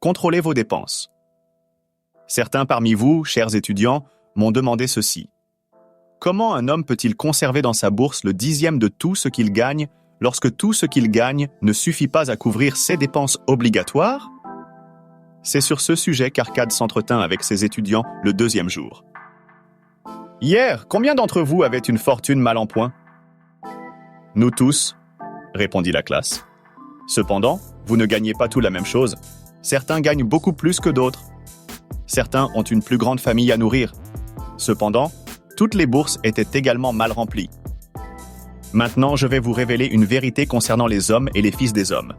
contrôler vos dépenses. Certains parmi vous, chers étudiants, m'ont demandé ceci. Comment un homme peut-il conserver dans sa bourse le 10e de tout ce qu'il gagne lorsque tout ce qu'il gagne ne suffit pas à couvrir ses dépenses obligatoires? C'est sur ce sujet qu'Arcade s'entretint avec ses étudiants le 2e jour. Hier, combien d'entre vous avaient une fortune mal en point? Nous tous, répondit la classe. Cependant, vous ne gagnez pas tous la même chose. Certains gagnent beaucoup plus que d'autres. Certains ont une plus grande famille à nourrir. Cependant, toutes les bourses étaient également mal remplies. Maintenant, je vais vous révéler une vérité concernant les hommes et les fils des hommes.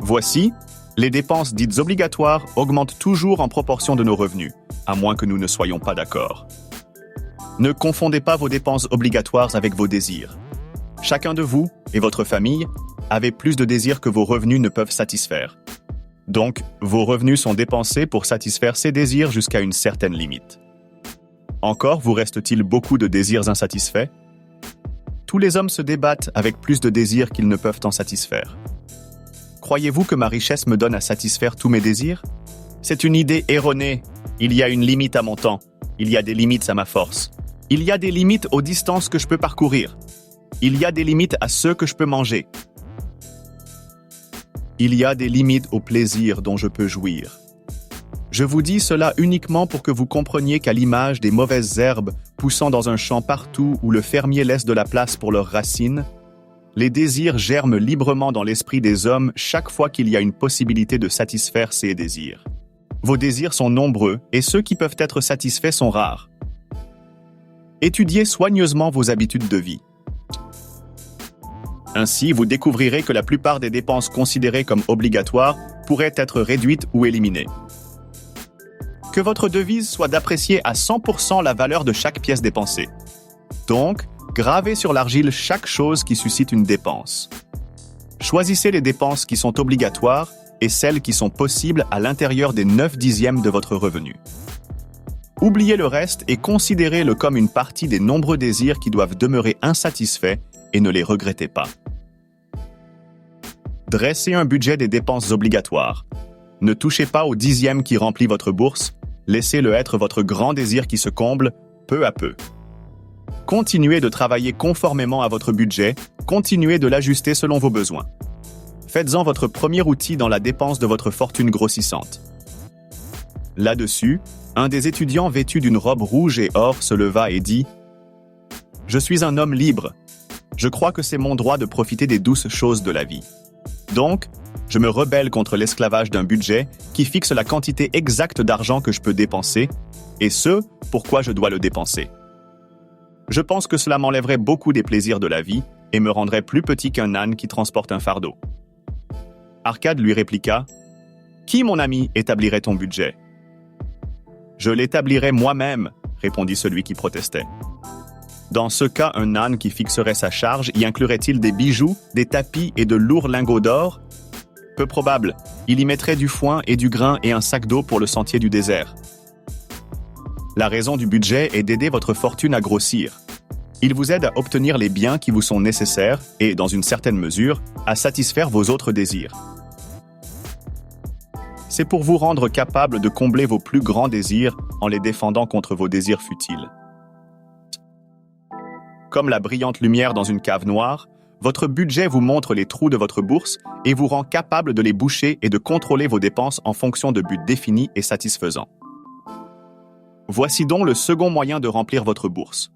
Voici, les dépenses dites obligatoires augmentent toujours en proportion de nos revenus, à moins que nous ne soyons pas d'accord. Ne confondez pas vos dépenses obligatoires avec vos désirs. Chacun de vous et votre famille avez plus de désirs que vos revenus ne peuvent satisfaire. Donc, vos revenus sont dépensés pour satisfaire ces désirs jusqu'à une certaine limite. Encore vous reste-t-il beaucoup de désirs insatisfaits? Tous les hommes se débattent avec plus de désirs qu'ils ne peuvent en satisfaire. Croyez-vous que ma richesse me donne à satisfaire tous mes désirs? C'est une idée erronée. Il y a une limite à mon temps. Il y a des limites à ma force. Il y a des limites aux distances que je peux parcourir. Il y a des limites à ce que je peux manger. Il y a des limites au plaisir dont je peux jouir. Je vous dis cela uniquement pour que vous compreniez qu'à l'image des mauvaises herbes poussant dans un champ partout où le fermier laisse de la place pour leurs racines, les désirs germent librement dans l'esprit des hommes chaque fois qu'il y a une possibilité de satisfaire ces désirs. Vos désirs sont nombreux et ceux qui peuvent être satisfaits sont rares. Étudiez soigneusement vos habitudes de vie. Ainsi, vous découvrirez que la plupart des dépenses considérées comme obligatoires pourraient être réduites ou éliminées. Que votre devise soit d'apprécier à 100% la valeur de chaque pièce dépensée. Donc, gravez sur l'argile chaque chose qui suscite une dépense. Choisissez les dépenses qui sont obligatoires et celles qui sont possibles à l'intérieur des 9/10 de votre revenu. Oubliez le reste et considérez-le comme une partie des nombreux désirs qui doivent demeurer insatisfaits et ne les regrettez pas. Dressez un budget des dépenses obligatoires. Ne touchez pas au 10e qui remplit votre bourse, laissez-le être votre grand désir qui se comble peu à peu. Continuez de travailler conformément à votre budget, continuez de l'ajuster selon vos besoins. Faites-en votre premier outil dans la dépense de votre fortune grossissante. Là-dessus, un des étudiants vêtus d'une robe rouge et or se leva et dit « Je suis un homme libre. Je crois que c'est mon droit de profiter des douces choses de la vie. Donc, je me rebelle contre l'esclavage d'un budget qui fixe la quantité exacte d'argent que je peux dépenser, et ce, pourquoi je dois le dépenser. Je pense que cela m'enlèverait beaucoup des plaisirs de la vie et me rendrait plus petit qu'un âne qui transporte un fardeau. » Arcade lui répliqua « Qui, mon ami, établirait ton budget ?»« Je l'établirais moi-même, » répondit celui qui protestait. Dans ce cas, un âne qui fixerait sa charge y inclurait-il des bijoux, des tapis et de lourds lingots d'or? Peu probable. Il y mettrait du foin et du grain et un sac d'eau pour le sentier du désert. La raison du budget est d'aider votre fortune à grossir. Il vous aide à obtenir les biens qui vous sont nécessaires et, dans une certaine mesure, à satisfaire vos autres désirs. C'est pour vous rendre capable de combler vos plus grands désirs en les défendant contre vos désirs futiles. Comme la brillante lumière dans une cave noire, votre budget vous montre les trous de votre bourse et vous rend capable de les boucher et de contrôler vos dépenses en fonction de buts définis et satisfaisants. Voici donc le second moyen de remplir votre bourse.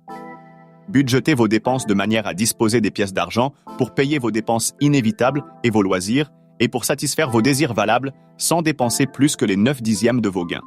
Budgetez vos dépenses de manière à disposer des pièces d'argent pour payer vos dépenses inévitables et vos loisirs et pour satisfaire vos désirs valables sans dépenser plus que les 9/10 de vos gains.